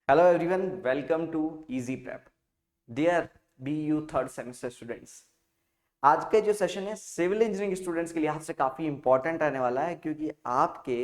Hello everyone, welcome to Easy Prep. Dear BU third semester students, आज का जो session है सिविल इंजीनियरिंग स्टूडेंट्स के लिहाज से काफी इंपॉर्टेंट रहने वाला है क्योंकि आपके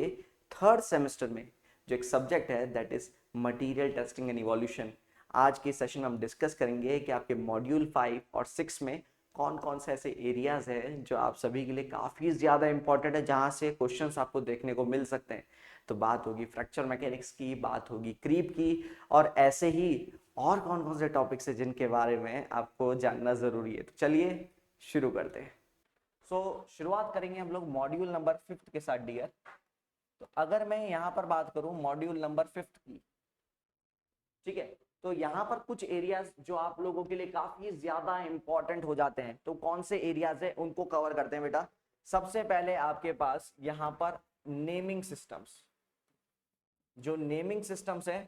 थर्ड सेमेस्टर में जो एक सब्जेक्ट है that is material testing and evolution. आज के सेशन में हम डिस्कस करेंगे कि आपके मॉड्यूल 5 और 6 में कौन कौन से ऐसे एरियाज हैं जो आप सभी के लिए काफी ज्यादा इंपॉर्टेंट है, जहां से क्वेश्चंस आपको देखने को मिल सकते हैं। तो बात होगी फ्रैक्चर मैकेनिक्स की, बात होगी क्रीप की, और ऐसे ही और कौन कौन से टॉपिक्स है जिनके बारे में आपको जानना जरूरी है। तो चलिए शुरू करते हैं। शुरुआत करेंगे हम लोग मॉड्यूल नंबर 5 के साथ डियर। तो अगर मैं यहाँ पर बात करूं मॉड्यूल नंबर 5 की, ठीक है, तो यहाँ पर कुछ एरियाज जो आप लोगों के लिए काफी ज्यादा इंपॉर्टेंट हो जाते हैं। तो कौन से एरियाज है उनको कवर करते हैं बेटा। सबसे पहले आपके पास यहाँ पर नेमिंग सिस्टम्स। जो नेमिंग सिस्टम्स है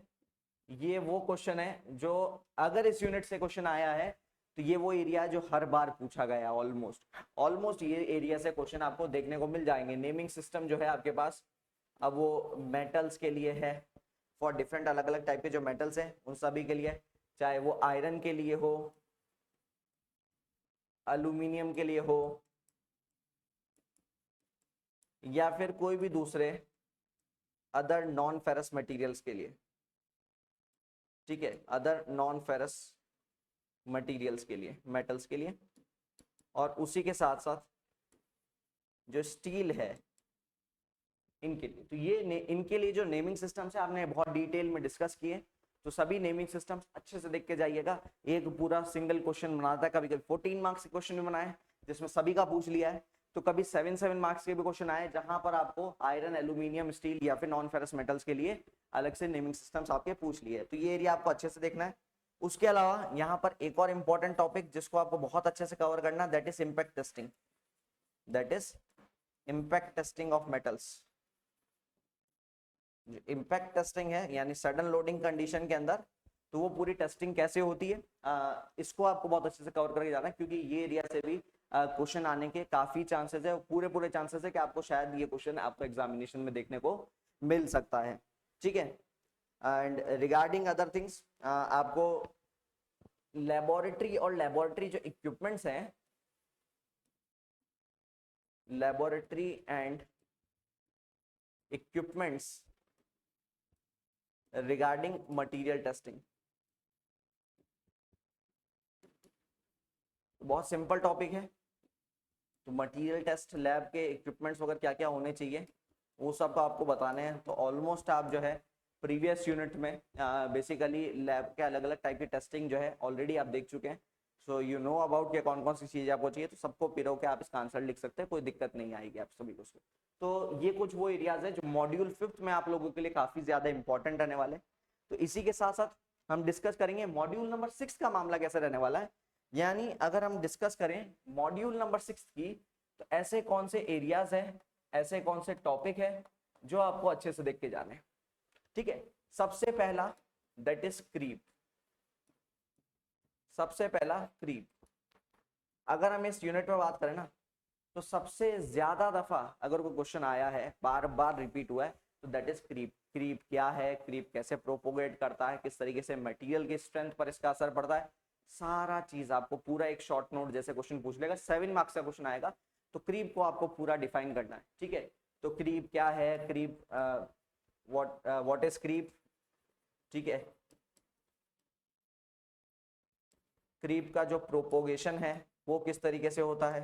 ये वो क्वेश्चन है जो अगर इस यूनिट से क्वेश्चन आया है तो ये वो एरिया है जो हर बार पूछा गया। ऑलमोस्ट ये एरिया से क्वेश्चन आपको देखने को मिल जाएंगे। नेमिंग सिस्टम जो है आपके पास, अब वो मेटल्स के लिए है, फॉर डिफरेंट अलग अलग टाइप के जो मेटल्स हैं उन सभी के लिए, चाहे वो आयरन के लिए हो, एल्यूमिनियम के लिए हो, या फिर कोई भी दूसरे अदर नॉन फेरस मटेरियल्स के लिए। ठीक है, अदर नॉन फेरस मटेरियल्स के लिए, मेटल्स के लिए। और उसी के साथ साथ जो स्टील है इनके लिए। तो ये इनके लिए जो नेमिंग सिस्टम्स है आपने बहुत डिटेल में डिस्कस किए। तो सभी नेमिंग सिस्टम्स अच्छे से देख के जाइएगा। एक पूरा सिंगल क्वेश्चन बनाता है, कभी कभी 14 मार्क्स के क्वेश्चन भी बनाए जिसमें सभी का पूछ लिया है। तो कभी 7 मार्क्स के भी क्वेश्चन आए जहां पर आपको आयरन, एल्यूमिनियम, स्टील या फिर नॉन फेरस मेटल्स के लिए अलग से नेमिंग सिस्टम्स आपके पूछ लिए। तो ये एरिया आपको अच्छे से देखना है। उसके अलावा यहाँ पर एक और इंपॉर्टेंट टॉपिक जिसको आपको बहुत अच्छे से कवर करना, that is impact testing. That is impact testing of metals. Impact testing है यानी सडन लोडिंग कंडीशन के अंदर, तो वो पूरी टेस्टिंग कैसे होती है, इसको आपको बहुत अच्छे से कवर करके जाना है क्योंकि ये एरिया से भी क्वेश्चन आने के काफी चांसेस है, पूरे पूरे चांसेस है कि आपको शायद ये क्वेश्चन आपको एग्जामिनेशन में देखने को मिल सकता है। ठीक है, एंड रिगार्डिंग अदर थिंग्स आपको लेबोरेटरी और लेबोरेटरी जो इक्विपमेंट्स हैं, laboratory and equipments regarding material testing, बहुत सिंपल टॉपिक है। तो मटेरियल टेस्ट लैब के इक्विपमेंट्स वगैरह क्या क्या होने चाहिए वो सब तो आपको बताने हैं। तो ऑलमोस्ट आप जो है प्रीवियस यूनिट में बेसिकली लैब के अलग अलग टाइप की टेस्टिंग जो है ऑलरेडी आप देख चुके हैं। सो यू नो अबाउट क्या कौन कौन सी चीज़ें आपको चाहिए। तो सबको पिरो के आप इसका आंसर लिख सकते हैं, कोई दिक्कत नहीं आएगी आप सभी को। तो ये कुछ वो एरियाज है जो मॉड्यूल 5 में आप लोगों के लिए काफ़ी ज़्यादा इंपॉर्टेंट रहने वाले। तो इसी के साथ साथ हम डिस्कस करेंगे मॉड्यूल नंबर 6 का मामला कैसे रहने वाला है। यानी अगर हम डिस्कस करें मॉड्यूल नंबर 6 की, तो ऐसे कौन से एरियाज हैं, ऐसे कौन से टॉपिक है जो आपको अच्छे से देख के जाने हैं। ठीक है, सबसे पहला दैट इज क्रीप। सबसे पहला क्रीप। अगर हम इस यूनिट में बात करें ना, तो सबसे ज्यादा दफा अगर कोई क्वेश्चन आया है, बार बार रिपीट हुआ है, तो दैट इज क्रीप। क्रीप क्या है, क्रीप कैसे प्रोपोगेट करता है, किस तरीके से मटेरियल की स्ट्रेंथ पर इसका असर पड़ता है, सारा चीज आपको पूरा एक शॉर्ट नोट जैसे क्वेश्चन पूछ लेगा। 7 मार्क्स का क्वेश्चन आएगा, तो क्रीप को आपको पूरा डिफाइन करना है। ठीक है, तो क्रीप क्या है, क्रीप व्हाट इज क्रीप। ठीक है, क्रीप का जो प्रोपोगेशन है वो किस तरीके से होता है,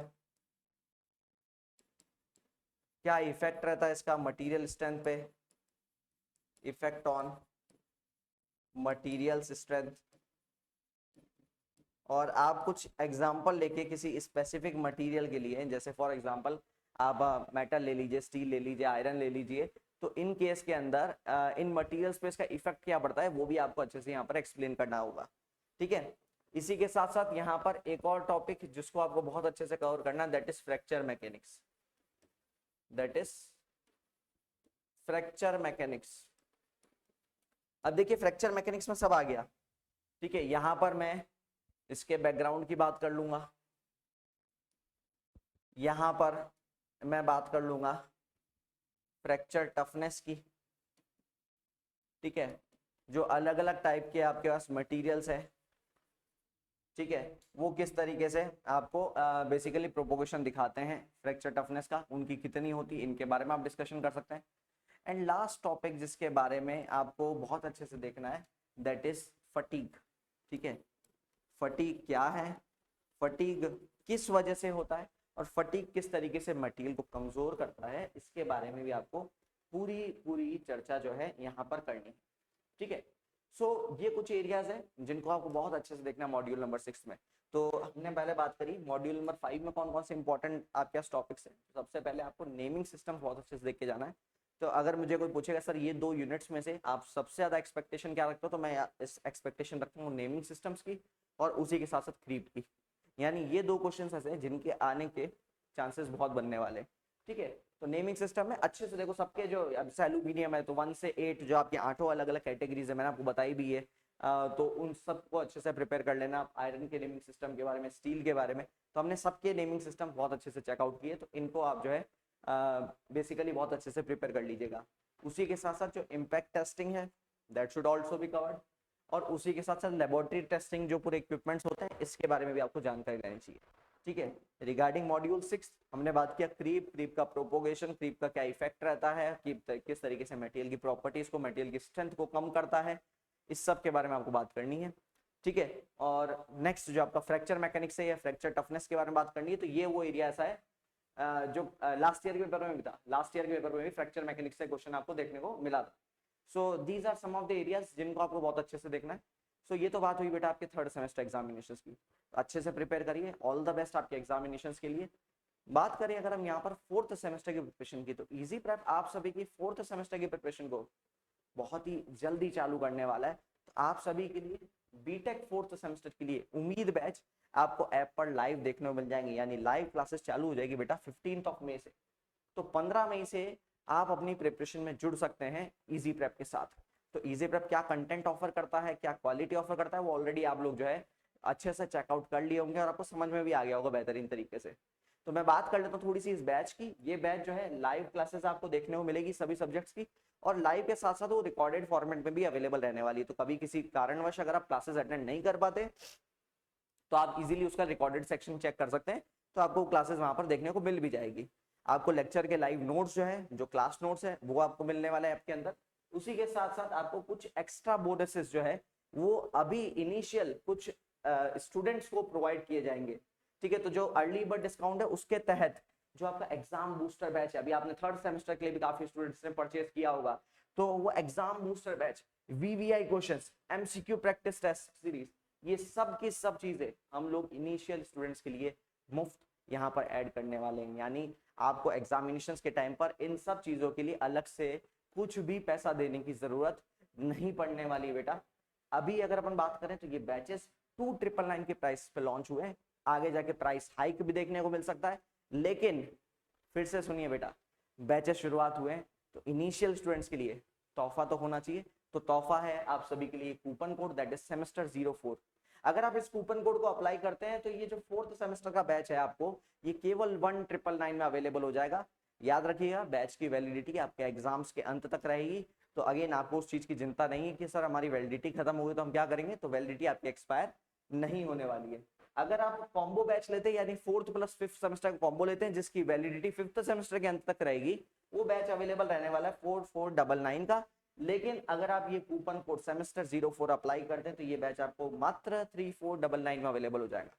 क्या इफेक्ट रहता है इसका मटेरियल स्ट्रेंथ पे, इफेक्ट ऑन मटेरियल स्ट्रेंथ। और आप कुछ एग्जांपल लेके किसी स्पेसिफिक मटेरियल के लिए, जैसे फॉर एग्जांपल आप मेटल ले लीजिए, स्टील ले लीजिए, आयरन ले लीजिए, तो इन केस के अंदर इन मटेरियल्स पे इसका इफेक्ट क्या पड़ता है वो भी आपको अच्छे से यहाँ पर एक्सप्लेन करना होगा। ठीक है, इसी के साथ साथ यहाँ पर एक और टॉपिक जिसको आपको बहुत अच्छे से कवर करना है, that is fracture mechanics. That is fracture mechanics. अब देखिए फ्रैक्चर मैकेनिक्स में सब आ गया। ठीक है, यहां पर मैं इसके बैकग्राउंड की बात कर लूंगा, यहां पर मैं बात कर लूंगा फ्रैक्चर टफनेस की। ठीक है, जो अलग अलग टाइप के आपके पास मटेरियल्स है, ठीक है, वो किस तरीके से आपको बेसिकली प्रोपोगेशन दिखाते हैं फ्रैक्चर टफनेस का, उनकी कितनी होती है, इनके बारे में आप डिस्कशन कर सकते हैं। एंड लास्ट टॉपिक जिसके बारे में आपको बहुत अच्छे से देखना है, दैट इज फटीग। ठीक है, फटीग क्या है, फटीग किस वजह से होता है, और फटीग किस तरीके से मटेरियल को कमजोर करता है, इसके बारे में भी आपको पूरी पूरी चर्चा जो है यहाँ पर करनी है। ठीक है, सो ये कुछ एरियाज है जिनको आपको बहुत अच्छे से देखना है मॉड्यूल नंबर 6 में। तो हमने पहले बात करी मॉड्यूल नंबर 5 में कौन कौन से इंपॉर्टेंट आपके पास टॉपिक्स हैं। सबसे पहले आपको नेमिंग सिस्टम बहुत अच्छे से देख के जाना है। तो अगर मुझे कोई पूछेगा सर ये 2 यूनिट्स में से आप सबसे ज्यादा एक्सपेक्टेशन क्या रखते हो, तो मैं इस एक्सपेक्टेशन रखता हूँ नेमिंग सिस्टम्स की और उसी के साथ साथ क्रीप की। यानी ये 2 क्वेश्चन ऐसे हैं जिनके आने के चांसेस बहुत बनने वाले। ठीक है, तो नेमिंग सिस्टम में अच्छे से देखो सबके जो एल्यूमिनियम है तो 1 से 8 जो आपके 8 अलग अलग कैटेगरीज है, मैंने आपको बताई भी है। तो उन सबको अच्छे से प्रिपेयर कर लेना। आयरन के नेमिंग सिस्टम के बारे में, स्टील के बारे में, तो हमने सबके नेमिंग सिस्टम बहुत अच्छे से चेकआउट किए, तो इनको आप जो है बेसिकली बहुत अच्छे से प्रिपेयर कर लीजिएगा। उसी के साथ साथ जो इम्पैक्ट टेस्टिंग है that should also be covered, और उसी के साथ साथ लेबोरेटरी टेस्टिंग जो पूरे इक्विपमेंट्स होते हैं इसके बारे में भी आपको जानकारी रहनी चाहिए। ठीक है, रिगार्डिंग मॉड्यूल 6 हमने बात किया क्रीप का प्रोपोगेशन, क्रीप का क्या इफेक्ट रहता है, किस तरीके से मटेरियल की प्रॉपर्टीज को, मटेरियल की स्ट्रेंथ को कम करता है, इस सब के बारे में आपको बात करनी है। ठीक है, और नेक्स्ट जो आपका फ्रैक्चर मैकेनिक्स है या फ्रैक्चर टफनेस के बारे में बात करनी है, तो ये वो एरिया ऐसा है जो लास्ट ईयर के पेपर में भी था। लास्ट ईयर के पेपर में भी फ्रैक्चर मैकेनिक्स से क्वेश्चन आपको देखने को मिला था। So these are some of the areas जिनको आपको बहुत अच्छे से देखना है। सो ये तो बात हुई बेटा आपके 3rd सेमेस्टर एग्जामिनेशंस की, तो अच्छे से प्रिपेयर करिए, ऑल द बेस्ट आपके एग्जामिनेशंस के लिए। बात करें अगर हम यहाँ पर 4th सेमेस्टर की प्रिपरेशन की, तो इजी प्रेप आप सभी की 4th सेमेस्टर की प्रिपरेशन को बहुत ही जल्दी चालू करने वाला है। तो आप सभी के लिए बीटेक 4th सेमेस्टर के लिए उम्मीद बैच आपको ऐप पर लाइव देखने को मिल जाएंगे, यानी लाइव क्लासेस चालू हो जाएगी बेटा 15 मई से। तो 15 मई से आप अपनी प्रिपरेशन में जुड़ सकते हैं इजी प्रेप के साथ। तो इजी प्रेप क्या कंटेंट ऑफर करता है, क्या क्वालिटी ऑफर करता है, वो ऑलरेडी आप लोग जो है अच्छे से चेकआउट कर लिए होंगे और आपको समझ में भी आ गया होगा बेहतरीन तरीके से। तो मैं बात कर लेता हूँ थोड़ी सी इस बैच की। ये बैच जो है लाइव क्लासेस आपको देखने को मिलेगी सभी सब्जेक्ट्स की, और लाइव के साथ साथ वो रिकॉर्डेड फॉर्मेट में भी अवेलेबल रहने वाली है। तो कभी किसी कारणवश अगर आप क्लासेस अटेंड नहीं कर पाते तो आप इजीली उसका रिकॉर्डेड सेक्शन चेक कर सकते हैं, तो आपको क्लासेस वहां पर देखने को मिल भी जाएगी। आपको लेक्चर के लाइव नोट्स जो है, जो क्लास नोट्स है, वो आपको मिलने वाला है ऐप के अंदर। उसी के साथ साथ आपको कुछ एक्स्ट्रा बोनसेस जो है वो अभी इनिशियल कुछ स्टूडेंट्स को प्रोवाइड किए जाएंगे। ठीक है, तो जो अर्ली बर्ड डिस्काउंट है उसके तहत जो आपका एग्जाम बूस्टर बैच है, अभी आपने 3rd सेमेस्टर के लिए भी काफी स्टूडेंट्स ने परचेज किया होगा, तो वो exam booster batch, VVI questions, MCQ practice test series, ये सब की सब चीजें हम लोग इनिशियल स्टूडेंट्स के लिए मुफ्त यहाँ पर ऐड करने वाले हैं। यानी आपको एग्जामिनेशंस के टाइम पर इन सब चीजों के लिए अलग से कुछ भी पैसा देने की जरूरत नहीं पड़ने वाली बेटा। अभी अगर अपन बात करें तो ये बैचेस 2999 के प्राइस पे लॉन्च हुए हैं, आगे जाके प्राइस हाइक भी देखने को मिल सकता है, लेकिन फिर से सुनिए बेटा, बैचेस शुरुआत हुए हैं तो इनिशियल स्टूडेंट्स के लिए तोहफा तो होना चाहिए। तो तोहफा है आप सभी के लिए coupon code, that is semester 04। अगर आप इस कूपन कोड को अप्लाई करते हैं तो ये जो 4th सेमेस्टर का बैच है आपको ये केवल 1999 में अवेलेबल हो जाएगा। याद रखिएगा बैच की वैलिडिटी आपके एग्जाम्स के अंत तक रहेगी। तो अगेन आपको उस चीज की चिंता नहीं है कि सर हमारी वैलिडिटी खत्म हो गई तो हम क्या करेंगे, तो वैलिडिटी आपकी एक्सपायर नहीं होने वाली है। अगर आप कॉम्बो बैच लेते हैं यानी 4th प्लस 5th सेमेस्टर का कॉम्बो लेते हैं जिसकी वैलिडिटी 5th सेमेस्टर के अंत तक रहेगी, वो बैच अवेलेबल रहने वाला है 4499 का। लेकिन अगर आप ये कूपन कोड सेमेस्टर 04 अप्लाई करते हैं तो ये बैच आपको मात्र 3499 में अवेलेबल हो जाएगा।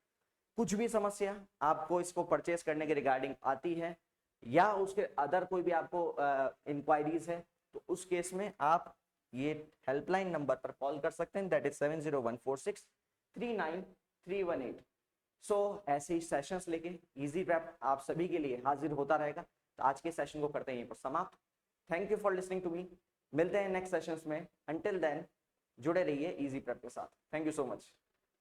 कुछ भी समस्या आपको इसको परचेस करने के रिगार्डिंग आती है या उसके अदर कोई भी आपको इंक्वायरीज है, तो उस केस में आप ये हेल्पलाइन नंबर पर कॉल कर सकते हैं, दैट इज 7014639318। सो ऐसे ही सेशंस लेके इजी प्रेप आप सभी के लिए हाजिर होता रहेगा। तो आज के सेशन को करते हैं यहीं पर समाप्त। Thank you for listening to me. मिलते हैं नेक्स्ट सेशंस में। अंटिल देन जुड़े रहिए इजी प्रेप के साथ। Thank you so much.